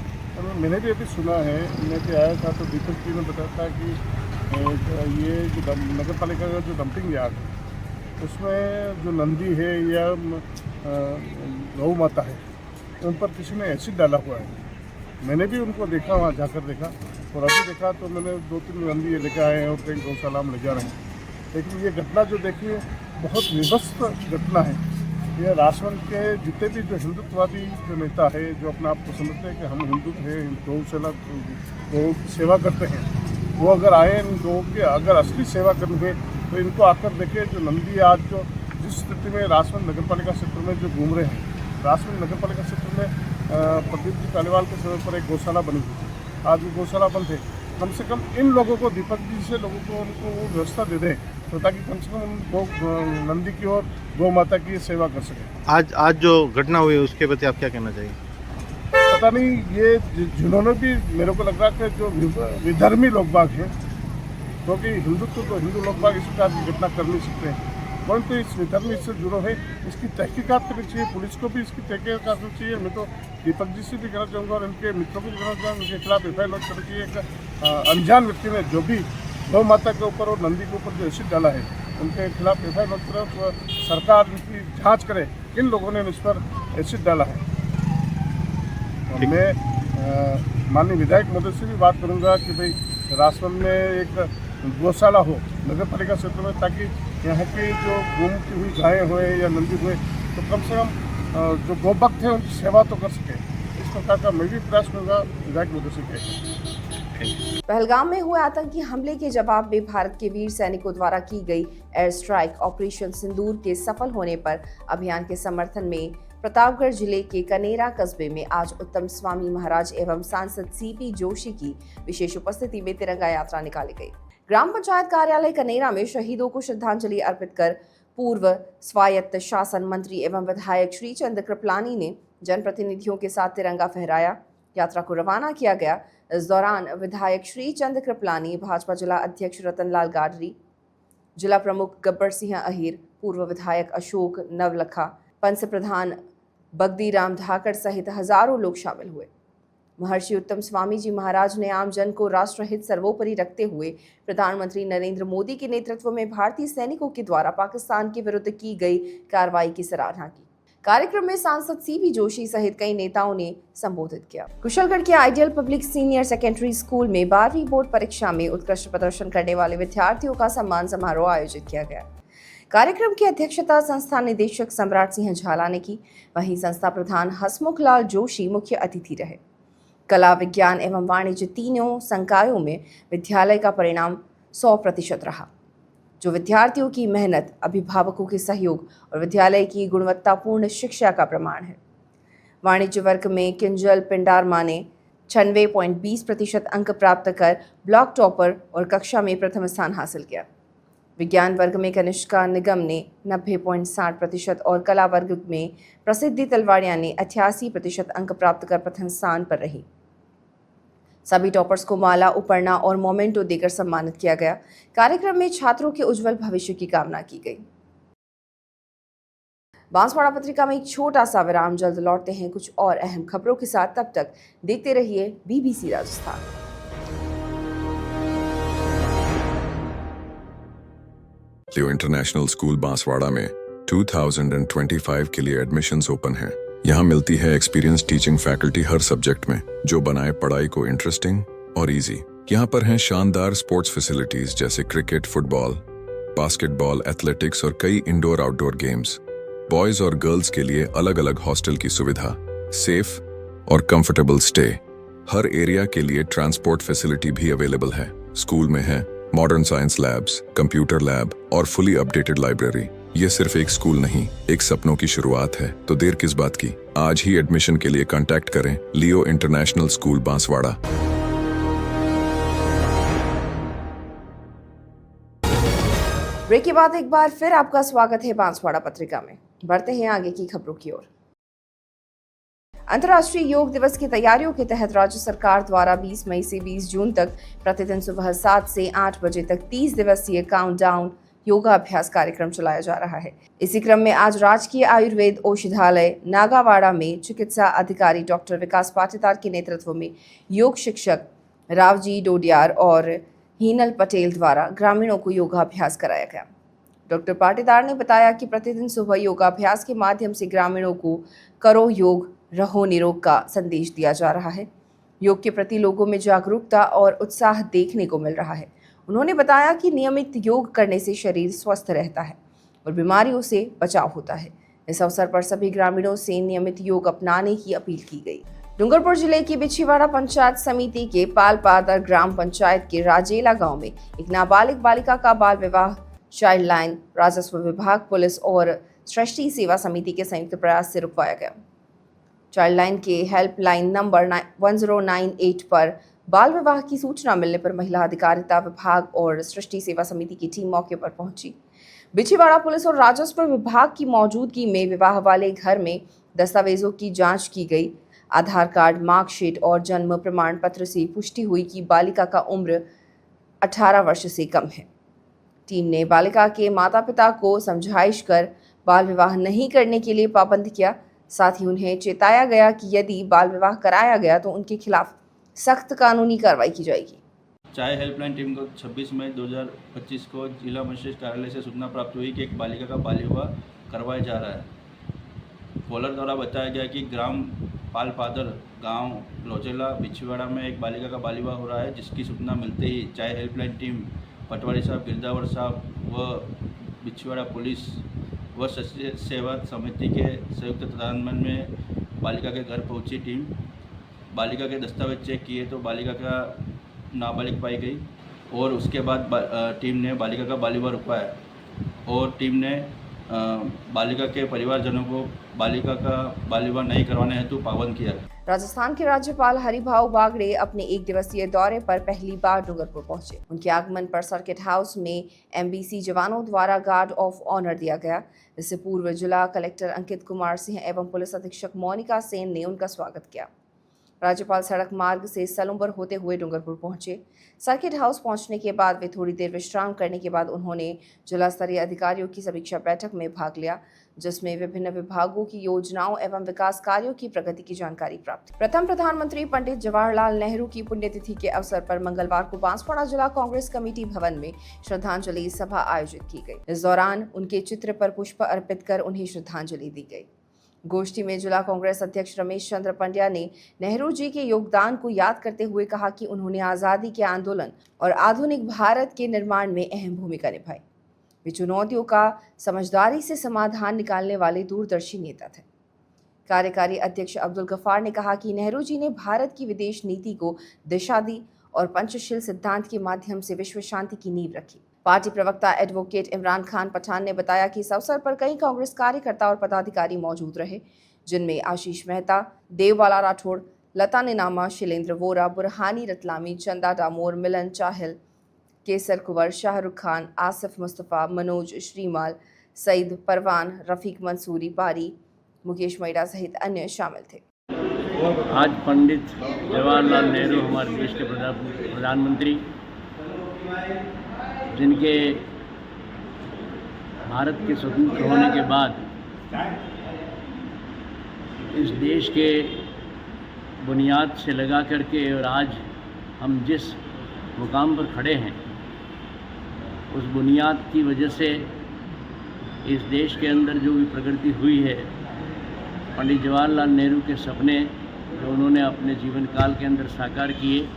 मैंने भी अभी सुना है, मैं भी आया था तो दीपक जी ने बताया था कि ये जो नगर पालिका का जो डंपिंग यार्ड है उसमें जो नंदी है या गौ माता है उन पर किसी ने एसिड डाला हुआ है। मैंने भी उनको देखा, वहाँ जाकर देखा, और अभी देखा तो मैंने 2-3 नंदी लेकर आए हैं और कहीं गौशाला में ले जा रहे हैं। लेकिन ये घटना जो देखिए बहुत विभत्स घटना है। ये राजसमंद के जितने भी जो हिंदुत्ववादी जो नेता है, जो अपने आप को समझते हैं कि हम हिंदू हैं, गौशाला गौ सेवा करते हैं, वो अगर आए इन गौ के अगर असली सेवा करनी है तो इनको आकर देखें। जो नंदी आज जो जिस स्थिति में राजसमंद नगर पालिका क्षेत्र में जो घूम रहे हैं, राजसमंद नगर पालिका क्षेत्र में प्रदीप जी कालीवाल के समय पर एक गौशाला बनी हुई थी, आज वो गौशाला बंद है। कम से कम इन लोगों को, दीपक जी से लोगों को उनको वो व्यवस्था दे दें तो ताकि कम से कम उन नंदी की और गौ माता की सेवा कर सकें। आज जो घटना हुई है उसके प्रति आप क्या कहना चाहिए? पता नहीं, ये जिन्होंने भी, मेरे को लग रहा है कि जो विधर्मी लोग बाग हैं, क्योंकि हिंदुत्व तो हिंदू लोग बाग इस प्रकार की घटना कर नहीं सकते हैं। परंतु इस वितरण इससे जुड़ो है, इसकी तहकीकात करनी चाहिए, पुलिस को भी इसकी तहकीकात करनी चाहिए। मैं तो दीपक जी से भी कहना चाहूँगा और इनके मित्रों को भी कहना चाहूँगा, उनके खिलाफ FIR लॉन्च करनी चाहिए। एक अनजान व्यक्ति ने जो भी गौ माता के ऊपर और नंदी के ऊपर जो एसिड डाला है, उनके खिलाफ FIR लॉन्च करें, सरकार इनकी जाँच करे किन लोगों ने इस पर एसिड डाला है। और मैं माननीय विधायक महोदय से भी बात करूँगा कि भाई राजसमंद में एक गौशाला हो नगर पालिका क्षेत्र में, ताकि यहाँ की जो घूमती हुई गायें हुए या नंदी हुए तो कम से कम जो गौभक्त हैं उनकी सेवा तो कर सके। इस प्रकार का मैं भी प्रयास करूँगा विधायक महोदय से कहकर। पहलगाम में हुए आतंकी हमले के जवाब में भारत के वीर सैनिकों द्वारा की गई एयर स्ट्राइक ऑपरेशन सिंदूर के सफल होने पर अभियान के समर्थन में प्रतापगढ़ जिले के कनेरा कस्बे में आज उत्तम स्वामी महाराज एवं सांसद CP जोशी की विशेष उपस्थिति में तिरंगा यात्रा निकाली गई। ग्राम पंचायत कार्यालय कनेरा में शहीदों को श्रद्धांजलि अर्पित कर पूर्व स्वायत्त शासन मंत्री एवं विधायक श्री चंद्र कृपलानी ने जनप्रतिनिधियों के साथ तिरंगा फहराया। यात्रा को रवाना किया गया। इस दौरान विधायक श्री चंद्र कृपलानी, भाजपा जिला अध्यक्ष रतनलाल गाडरी, जिला प्रमुख गब्बर सिंह अहिर, पूर्व विधायक अशोक नवलखा, पंच प्रधान बगदी राम धाकड़ सहित हजारों लोग शामिल हुए। महर्षि उत्तम स्वामी जी महाराज ने आम जन को राष्ट्रहित सर्वोपरि रखते हुए प्रधानमंत्री नरेंद्र मोदी के नेतृत्व में भारतीय सैनिकों के द्वारा पाकिस्तान के विरुद्ध की गई कार्रवाई की सराहना की। कार्यक्रम में सांसद CP जोशी सहित कई नेताओं ने संबोधित किया। कुशलगढ़ के ideal public senior secondary school में 12वीं बोर्ड परीक्षा में उत्कृष्ट प्रदर्शन करने वाले विद्यार्थियों का सम्मान समारोह आयोजित किया गया। कार्यक्रम की अध्यक्षता संस्था निदेशक सम्राट सिंह झाला ने की। वहीं संस्था प्रधान हसमुख लाल जोशी मुख्य अतिथि रहे। कला, विज्ञान एवं वाणिज्य तीनों संकायों में विद्यालय का परिणाम 100% रहा, जो विद्यार्थियों की मेहनत, अभिभावकों के सहयोग और विद्यालय की गुणवत्तापूर्ण शिक्षा का प्रमाण है। वाणिज्य वर्ग में किंजल पिंडारमा ने 96.20% अंक प्राप्त कर ब्लॉक टॉपर और कक्षा में प्रथम स्थान हासिल किया। विज्ञान वर्ग में कनिष्का निगम ने 90.60% और कला वर्ग में प्रसिद्धि तलवाड़िया ने 88% अंक प्राप्त कर प्रथम स्थान पर रही। सभी टॉपर्स को माला, उपरना और मोमेंटो देकर सम्मानित किया गया। कार्यक्रम में छात्रों के उज्जवल भविष्य की कामना की गई। बांसवाड़ा पत्रिका में एक छोटा सा विराम, जल्द लौटते हैं कुछ और अहम खबरों के साथ। तब तक देखते रहिए BBC राजस्थान। लियो इंटरनेशनल स्कूल बांसवाड़ा में 2025 के लिए एडमिशन्स ओपन हैं। यहाँ मिलती है एक्सपीरियंस टीचिंग फैकल्टी हर सब्जेक्ट में, जो बनाए पढ़ाई को इंटरेस्टिंग और इजी। यहाँ पर हैं शानदार स्पोर्ट्स फैसिलिटीज जैसे क्रिकेट, फुटबॉल, बास्केटबॉल, एथलेटिक्स और कई इंडोर आउटडोर गेम्स। बॉयज और गर्ल्स के लिए अलग अलग हॉस्टल की सुविधा, सेफ और कंफर्टेबल स्टे। हर एरिया के लिए ट्रांसपोर्ट फैसिलिटी भी अवेलेबल है। स्कूल में है modern science labs, computer lab और फुली अपडेटेड लाइब्रेरी। ये सिर्फ एक स्कूल नहीं, एक सपनों की शुरुआत है। तो देर किस बात की, आज ही एडमिशन के लिए कांटेक्ट करें लियो इंटरनेशनल स्कूल बांसवाड़ा। ब्रेक के बाद एक बार फिर आपका स्वागत है बांसवाड़ा पत्रिका में। बढ़ते हैं आगे की खबरों की ओर। अंतर्राष्ट्रीय योग दिवस की तैयारियों के तहत राज्य सरकार द्वारा 20 मई से 20 जून तक प्रतिदिन सुबह 7 से 8 बजे तक 30 दिवसीय काउंटडाउन योगाभ्यास कार्यक्रम चलाया जा रहा है। इसी क्रम में आज राजकीय आयुर्वेद औषधालय नागावाड़ा में चिकित्सा अधिकारी डॉक्टर विकास पाटीदार के नेतृत्व में योग शिक्षक रावजी डोडियार और हीनल पटेल द्वारा ग्रामीणों को योगाभ्यास कराया गया। डॉक्टर पाटीदार ने बताया कि प्रतिदिन सुबह योगाभ्यास के माध्यम से ग्रामीणों को करो योग, रहो निरोग का संदेश दिया जा रहा है। योग के प्रति लोगों में जागरूकता और उत्साह देखने को मिल रहा है। उन्होंने बताया कि नियमित योग करने से शरीर स्वस्थ रहता है और बीमारियों से बचाव होता है। इस अवसर पर सभी ग्रामीणों से नियमित योग अपनाने की अपील की गई। डूंगरपुर जिले की बिछीवाड़ा पंचायत समिति के पालपादर ग्राम पंचायत के राजेला गांव में एक नाबालिग बालिका का बाल विवाह चाइल्ड लाइन, राजस्व विभाग, पुलिस और सृष्टि सेवा समिति के संयुक्त प्रयास से रुकवाया गया। चाइल्ड लाइन के हेल्पलाइन नंबर 1098 पर बाल विवाह की सूचना मिलने पर महिला अधिकारिता विभाग और सृष्टि सेवा समिति की टीम मौके पर पहुंची। बिछीवाड़ा पुलिस और राजस्व विभाग की मौजूदगी में विवाह वाले घर में दस्तावेजों की जांच की गई। आधार कार्ड, मार्कशीट और जन्म प्रमाण पत्र से पुष्टि हुई कि बालिका का उम्र 18 वर्ष से कम है। टीम ने बालिका के माता पिता को समझाइश कर बाल विवाह नहीं करने के लिए पाबंद किया। साथ ही उन्हें चेताया गया कि यदि बाल विवाह कराया गया तो उनके खिलाफ सख्त कानूनी कार्रवाई की जाएगी। चाय हेल्पलाइन टीम को 26 मई 2025 को जिला मजिस्ट्रेट कार्यालय से सूचना प्राप्त हुई कि एक बालिका का बाल विवाह करवाया जा रहा है। कॉलर द्वारा बताया गया कि ग्राम पालपादर गांव लोचेला बिछवाड़ा में एक बालिका का बाल विवाह हो रहा है, जिसकी सूचना मिलते ही चाय हेल्पलाइन टीम पटवारी साहब, गिरदावर साहब व बिछवाड़ा पुलिस व सच्ची सेवा समिति के संयुक्त तत्वाधान में बालिका के घर पहुंची। टीम बालिका के दस्तावेज चेक किए तो बालिका का नाबालिग पाई गई और उसके बाद टीम ने बालिका का बाल विवाह रुकवाया और टीम ने बालिका के परिवारजनों को बालिका का बाल विवाह नहीं करवाने हेतु पाबंद किया। राजस्थान के राज्यपाल हरिभाऊ बागड़े अपने 1 दिवसीय दौरे पर पहली बार डूंगरपुर पहुंचे। उनके आगमन पर सर्किट हाउस में एमबीसी जवानों द्वारा गार्ड ऑफ ऑनर दिया गया। इससे पूर्व जिला कलेक्टर अंकित कुमार सिंह एवं पुलिस अधीक्षक मोनिका सेन ने उनका स्वागत किया। राज्यपाल सड़क मार्ग से सलूम्बर होते हुए डूंगरपुर पहुंचे। सर्किट हाउस पहुंचने के बाद वे थोड़ी देर विश्राम करने के बाद उन्होंने जिला स्तरीय अधिकारियों की समीक्षा बैठक में भाग लिया, जिसमें विभिन्न विभागों की योजनाओं एवं विकास कार्यों की प्रगति की जानकारी प्राप्त। प्रथम प्रधानमंत्री पंडित जवाहरलाल नेहरू की पुण्यतिथि के अवसर पर मंगलवार को बांसवाड़ा जिला कांग्रेस कमेटी भवन में श्रद्धांजलि सभा आयोजित की गई। इस दौरान उनके चित्र पर पुष्प अर्पित कर उन्हें श्रद्धांजलि दी गई। गोष्ठी में जिला कांग्रेस अध्यक्ष रमेश चंद्र पंड्या ने नेहरू जी के योगदान को याद करते हुए कहा कि उन्होंने आज़ादी के आंदोलन और आधुनिक भारत के निर्माण में अहम भूमिका निभाई। वे चुनौतियों का समझदारी से समाधान निकालने वाले दूरदर्शी नेता थे। कार्यकारी अध्यक्ष अब्दुल गफ्फार ने कहा कि नेहरू जी ने भारत की विदेश नीति को दिशा दी और पंचशील सिद्धांत के माध्यम से विश्व शांति की नींव रखी। पार्टी प्रवक्ता एडवोकेट इमरान खान पठान ने बताया कि इस अवसर पर कई कांग्रेस कार्यकर्ता और पदाधिकारी मौजूद रहे, जिनमें आशीष मेहता, देववाला राठौड़, लता निनामा, शिलेंद्र वोरा, बुरहानी रतलामी, चंदा डामोर, मिलन चाहल, केसर कुंवर, शाहरुख खान, आसिफ मुस्तफ़ा, मनोज श्रीमाल, सईद परवान, रफ़ीक मंसूरी पारी, मुकेश मैडा सहित अन्य शामिल थे। आज पंडित जवाहरलाल नेहरू हमारे देश के प्रधानमंत्री, जिनके भारत के स्वतंत्र होने के बाद इस देश के बुनियाद से लगा करके और आज हम जिस मुकाम पर खड़े हैं, उस बुनियाद की वजह से इस देश के अंदर जो भी प्रगति हुई है, पंडित जवाहरलाल नेहरू के सपने जो उन्होंने अपने जीवन काल के अंदर साकार किए,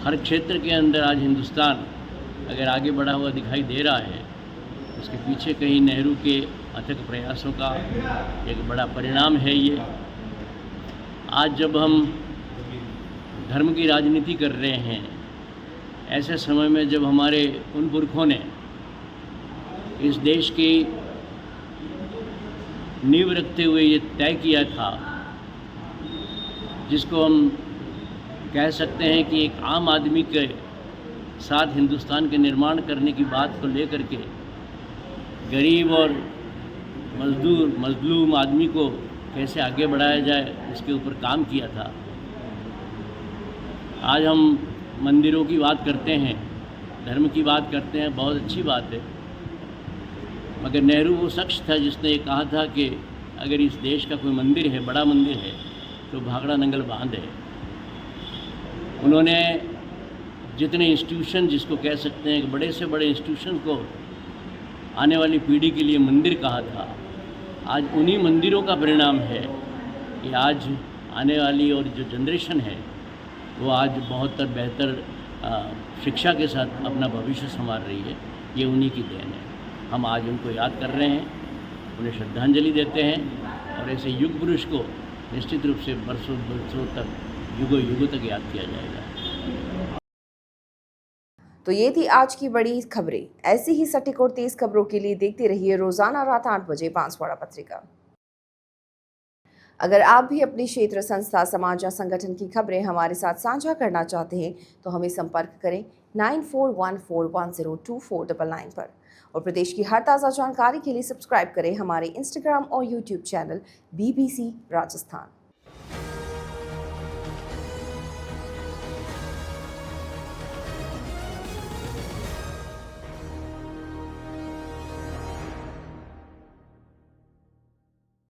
हर क्षेत्र के अंदर आज हिंदुस्तान अगर आगे बढ़ा हुआ दिखाई दे रहा है, उसके पीछे कहीं नेहरू के अथक प्रयासों का एक बड़ा परिणाम है। ये आज जब हम धर्म की राजनीति कर रहे हैं, ऐसे समय में जब हमारे उन पुरखों ने इस देश की नींव रखते हुए ये तय किया था, जिसको हम कह सकते हैं कि एक आम आदमी के साथ हिंदुस्तान के निर्माण करने की बात को लेकर के गरीब और मजलूम आदमी को कैसे आगे बढ़ाया जाए, इसके ऊपर काम किया था। आज हम मंदिरों की बात करते हैं, धर्म की बात करते हैं, बहुत अच्छी बात है, मगर नेहरू वो शख्स था जिसने ये कहा था कि अगर इस देश का कोई मंदिर है, बड़ा मंदिर है, तो भाखड़ा नंगल बांध है। उन्होंने जितने इंस्टीट्यूशन, जिसको कह सकते हैं कि बड़े से बड़े इंस्टीट्यूशन को आने वाली पीढ़ी के लिए मंदिर कहा था, आज उन्हीं मंदिरों का परिणाम है कि आज आने वाली और जो जनरेशन है वो आज बहुत बेहतर शिक्षा के साथ अपना भविष्य संवार रही है। ये उन्हीं की देन है। हम आज उनको याद कर रहे हैं, उन्हें श्रद्धांजलि देते हैं और ऐसे युग पुरुष को निश्चित रूप से बरसों तक, युगों युगों तक याद किया जाएगा। तो ये थी आज की बड़ी खबरें। ऐसी ही सटीक और तेज खबरों के लिए देखते रहिए रोजाना रात 8 बजे बांसवाड़ा पत्रिका। अगर आप भी अपने क्षेत्र, संस्था, समाज या संगठन की खबरें हमारे साथ साझा करना चाहते हैं तो हमें संपर्क करें 9414102499 पर और प्रदेश की हर ताज़ा जानकारी के लिए सब्सक्राइब करें हमारे इंस्टाग्राम और यूट्यूब चैनल BBC राजस्थान।